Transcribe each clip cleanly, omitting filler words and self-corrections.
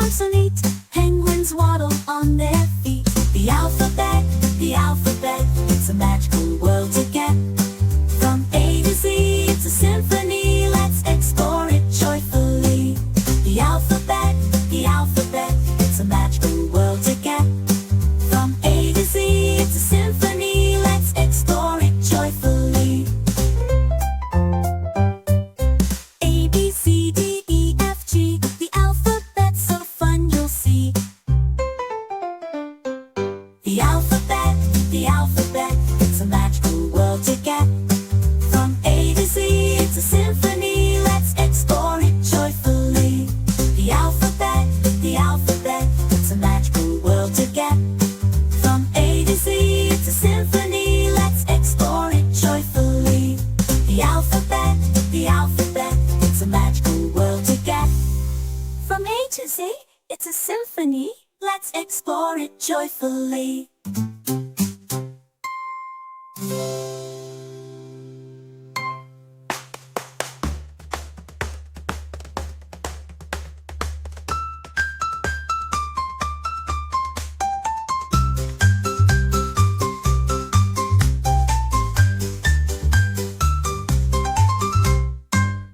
arms so neat. Penguins waddle on their feet. The alphabet, it's a magical world to get. From A to Z, it's a symphony, let's explore it joyfully. The alphabet, it's a magical world to get. From A to Z, it's a symphony, let's explore it joyfully. A, B, C, D, E, F, G, the alphabet's so fun you'll see. The alphabet, it's a magical world to get. From A to Z, it's a symphony, let's explore it joyfully. The alphabet, it's a magical world to get. From A to Z, it's a symphony, let's explore it joyfully. The alphabet, it's a magical world to get. From A to Z, it's a symphony, let's explore it joyfully.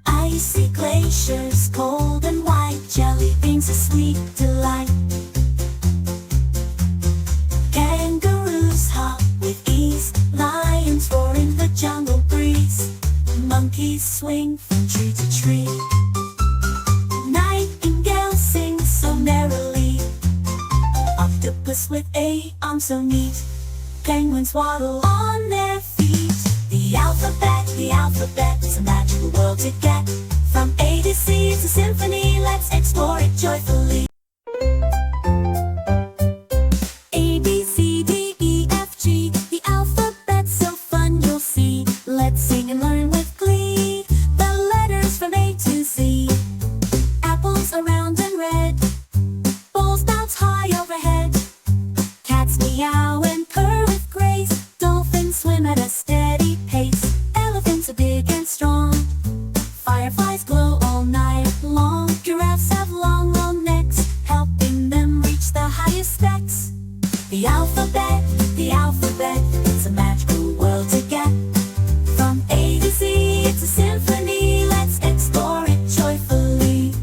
Icy glaciers, cold and white, jelly beans, a sweet delight. Kangaroos hop with ease, lions roar in the jungle breeze. Monkeys swing from tree to tree. Nightingales sing so merrily. Octopus with a arm so neat. Penguins waddle on their feet. The alphabet, it's a magical world to get. From A to Z, it's a symphony, let's explore it joyfully. A, B, C, D, E, F, G, the alphabet's so fun you'll see. Let's sing and learn with glee the letters from A to Z. Apples are round and red, bowls bounce high overhead. Cats meow and purr with grace, dolphins swim at a steady pace. Elephants are big and strong, fireflies glow all night long. Giraffes have long, long necks, helping them reach the highest stacks. The alphabet, it's a magical world to get. From A to Z, it's a symphony, let's explore it joyfully.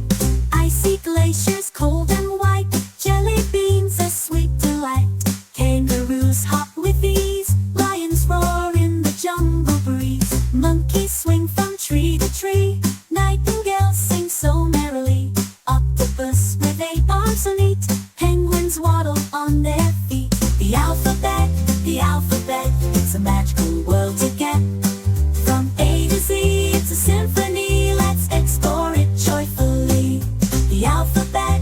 Icy glaciers, cold and white, jelly beans, a sweet delight. Kangaroos hop with ease, lions roar in the jungle breeze. Monkeys swing from tree to tree, nightingales sing so merrily. Octopus with 8 arms so neat, penguins waddle on their feet. The alphabet, it's a magical world to get. From A to Z, it's a symphony, let's explore it joyfully. The alphabet,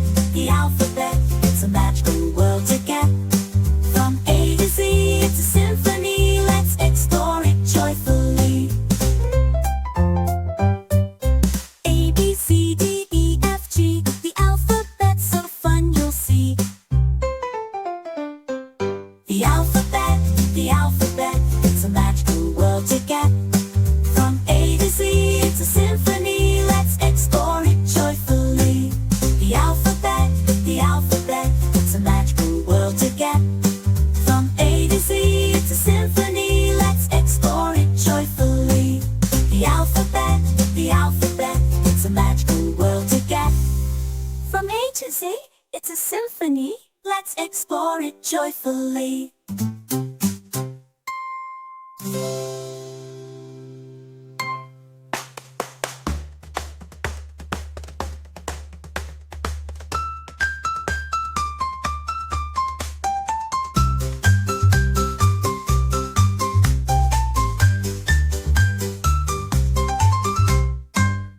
it's a magical world to get. From A to Z, it's a symphony, let's explore it joyfully. A, B, C, D, E, F, G, the alphabet's so fun you'll see. The alphabet, it's a magical world to get. From A to Z, it's a symphony, let's explore it joyfully. The alphabet, it's a magical world to get. From A to Z, it's a symphony, let's explore it joyfully. The alphabet, it's a magical world to get. From A to Z, it's a symphony, let's explore it joyfully.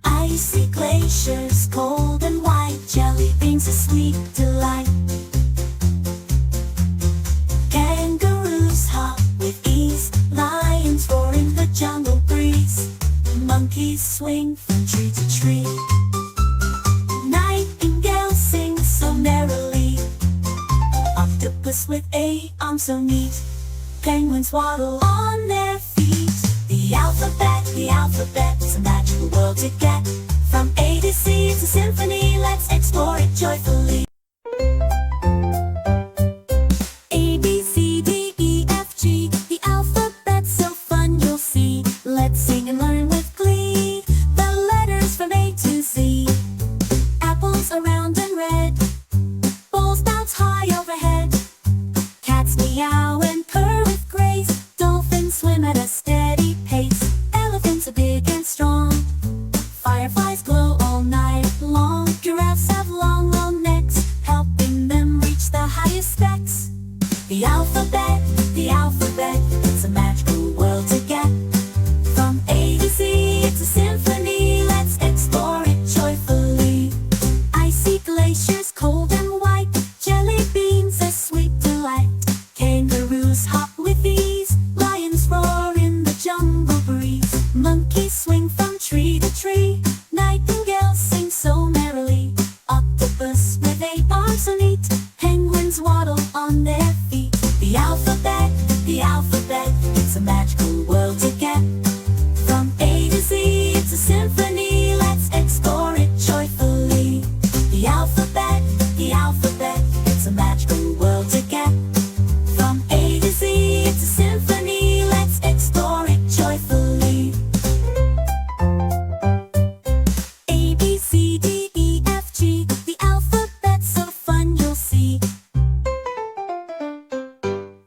Icy glaciers, cold and white, jelly beans, a sweet delight. Kangaroos hop with ease, lions roar in the jungle breeze. Monkeys swing from tree to tree. Nightingales sing so merrily. Octopus with 8 arms so neat, penguins waddle on their feet. The alphabet, it's a magical world to get. From A to Z, it's a symphony, let's explore it joyfully. arms are neat. Penguins waddle on their feet. The alphabet, it's a magical world to get. From A to Z, it's a symphony, let's explore it joyfully. The alphabet, it's a magical world to get. From A to Z, it's a symphony, let's explore it joyfully. A, B, C, D, E, F, G, the alphabet's so fun you'll see.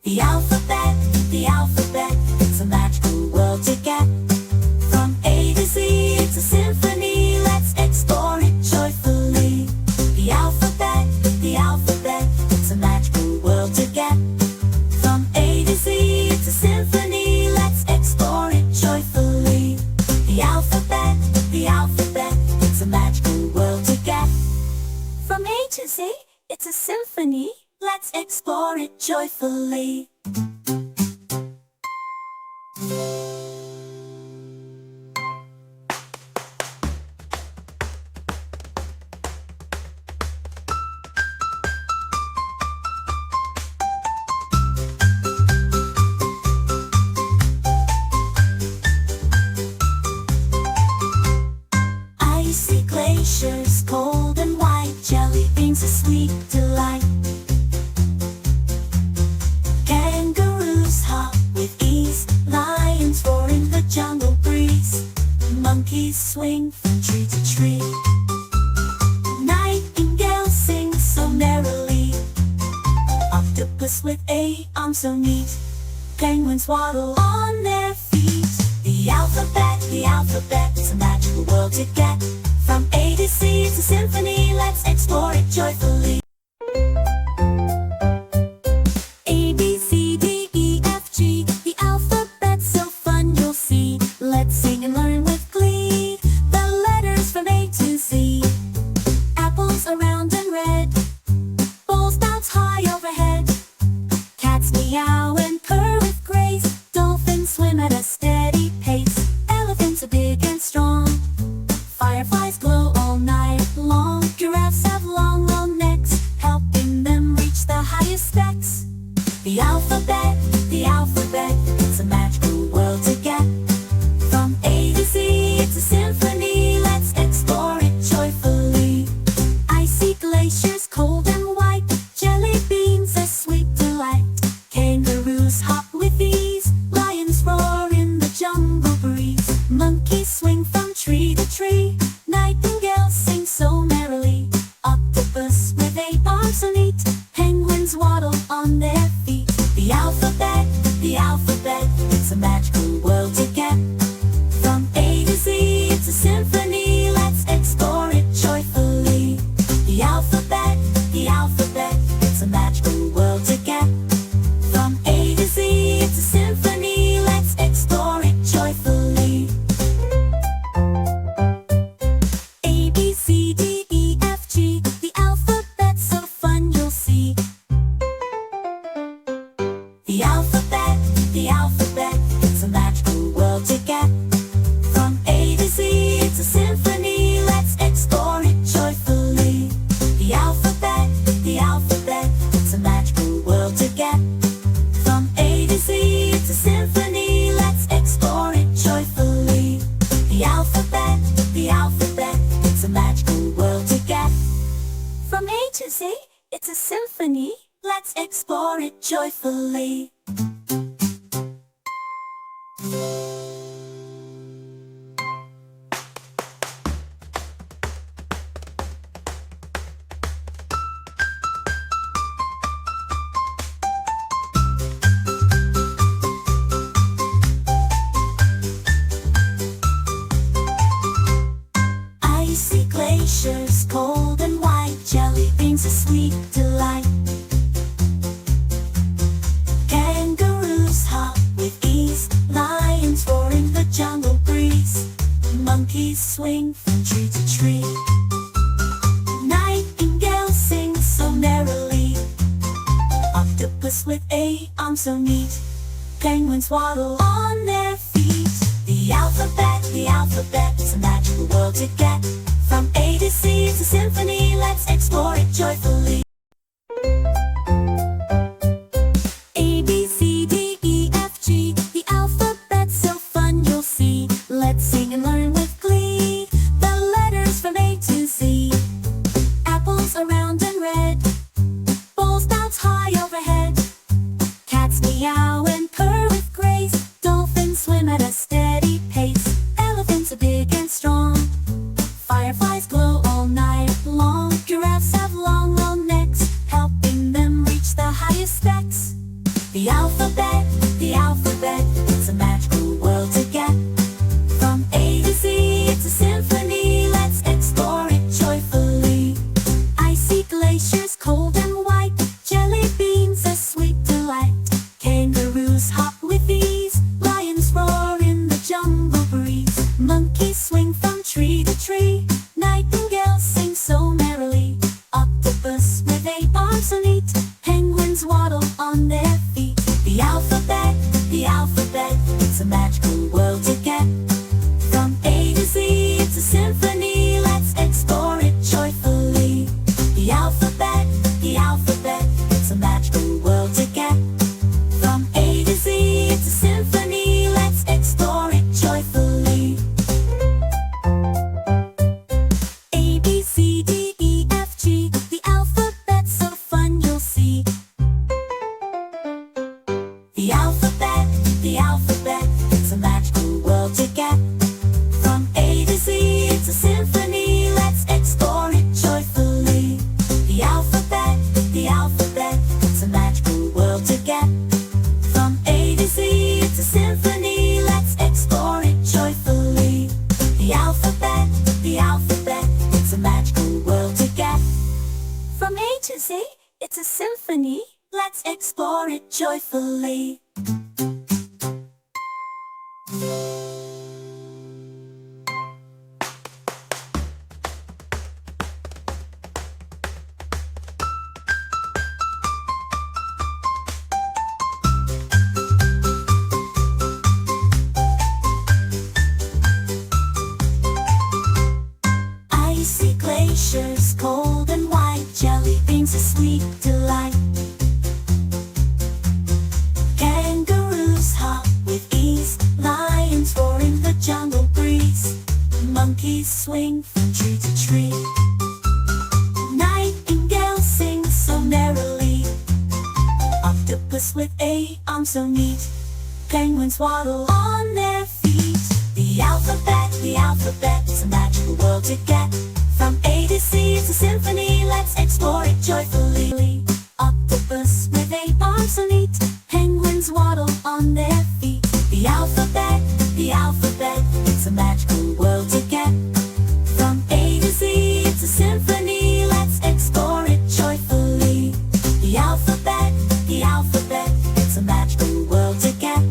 The alphabet, it's a magical world to get. From A to Z, it's a symphony, let's explore it joyfully. The alphabet, it's a magical world to get. From A to Z, it's a symphony, let's explore it joyfully. The alphabet, it's a magical world to get. From A to Z, it's a symphony, let's explore it joyfully. Icy glaciers, cold and white, jelly beans a sweet delight. Kangaroos hop with ease, lions roar in the jungle breeze. Monkeys swing from tree to tree. Nightingales sing so merrily. Octopus with a arm so neat. Penguins waddle on their feet. The alphabet, it's a magical world to get. From A to Z, it's a symphony, let's explore it joyfully. A, B, C, D, E, F, G, the alphabet's so fun you'll see. Let's sing and learn with glee the letters from A to Z. Apples are round and red, bowls bounce high overhead. Cats meow and purr with grace, dolphins swim at a steady pace. Elephants are big and strong, fireflies glow all night long. Giraffes have long, long necks, helping them reach the highest specs. The alphabet, it's a magical world to get. From A to Z, it's a symphony, let's explore it joyfully. Icy glaciers, cold and white, jelly beans a sweet delight. Kangaroos hop with ease, lions roar in the jungle breeze. Monkeys swing from tree to tree, nightingales sing so merrily. Octopus with eight arms so neat, penguins waddle on their feet. The alphabet, it's a magical world to get. From A to Z, it's a symphony, let's explore it joyfully. The alphabet, it's a magical world to get. From A to Z, it's a symphony, let's explore it joyfully. A, B, C, D, E, F, G, the alphabet's so fun you'll see. The alphabet, it's a magical world to get. From A to Z, it's a symphony, let's explore it joyfully. The alphabet, it's a magical world to get. From A to Z, it's a symphony, let's explore it joyfully. The alphabet, it's a magical world to get. From A to Z, it's a symphony, let's explore it joyfully. Icy glaciers, cold and white, jelly beans a sweet delight. Kangaroos hop with ease, lions roar in the jungle breeze. Monkeys swing from tree to tree, nightingales sing so merrily. Octopus with a arm so neat, penguins waddle on their feet. The alphabet, it's a magical world to get. From A to Z, it's a symphony, let's explore it joyfully. glaciers cold and white, jelly beans a sweet delight. Kangaroos hop with ease, lions roar in the jungle breeze. Monkeys swing from tree to tree, nightingales sing so merrily. Octopus with 8 arms and 8, penguins waddle on their feet. The alphabet, it's a magical world to get. From A to Z, it's a symphony, let's explore it joyfully. The alphabet, it's a magical world to get. From A to Z, it's a symphony, let's explore it joyfully. A, B, C, D, E, F, G, the alphabet's so fun you'll see. The alphabet, it's a magical world to get. From A to Z, it's a symphony, let's explore it joyfully. The alphabet, it's a magical world to get. From A to Z, it's a symphony, let's explore it joyfully. The alphabet, it's a magical world to get. From A to Z, it's a symphony, let's explore it joyfully. Icy glaciers, cold and white, jelly beans a sweet delight. Kangaroos hop with ease, lions roar in the jungle breeze. Monkeys swing from tree to tree, nightingales sing so merrily. Octopus with 8 arms so neat, penguins waddle on their feet. The alphabet, it's a magical world to get. From A to Z, it's a symphony, let's explore it joyfully. Octopus with 8 arms and 8, penguins waddle on their feet. The alphabet, it's a magical world to get. From A to Z, it's a symphony, let's explore it joyfully. The alphabet, it's a magical world to get.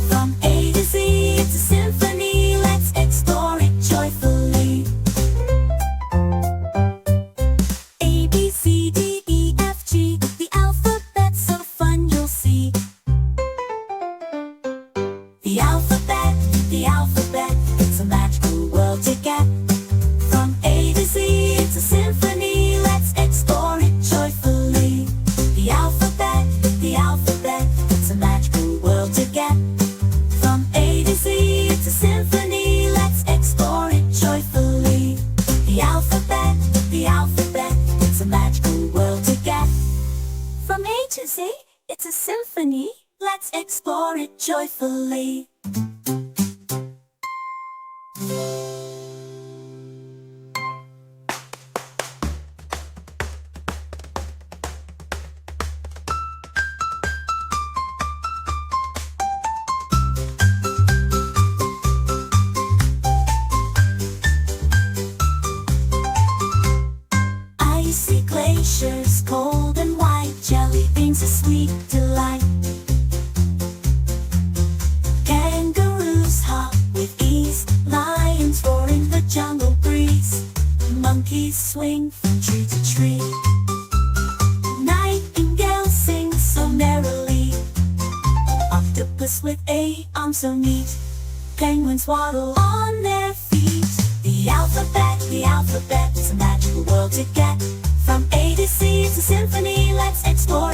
From A to Z, it's a symphony, let's explore it joyfully. A, B, C, D, E, F, G, the alphabet's so fun you'll see. The alphabet, it's a magical world to get. From A to Z, it's a symphony, let's explore it joyfully. The alphabet, it's a magical world to get. From A to Z, it's a symphony, let's explore it joyfully. The alphabet, it's a magical world to get. From A to Z, it's a symphony, let's explore it joyfully. Icy glaciers, cold and white, jelly beans a sweet delight. Kangaroos hop with ease, lions roar in the jungle breeze. Monkeys swing from tree to tree, nightingales sing so merrily. Octopus with 8 arms so neat, penguins waddle on their feet. The alphabet, it's a magical world to get. From A to Z, it's a symphony, let's explore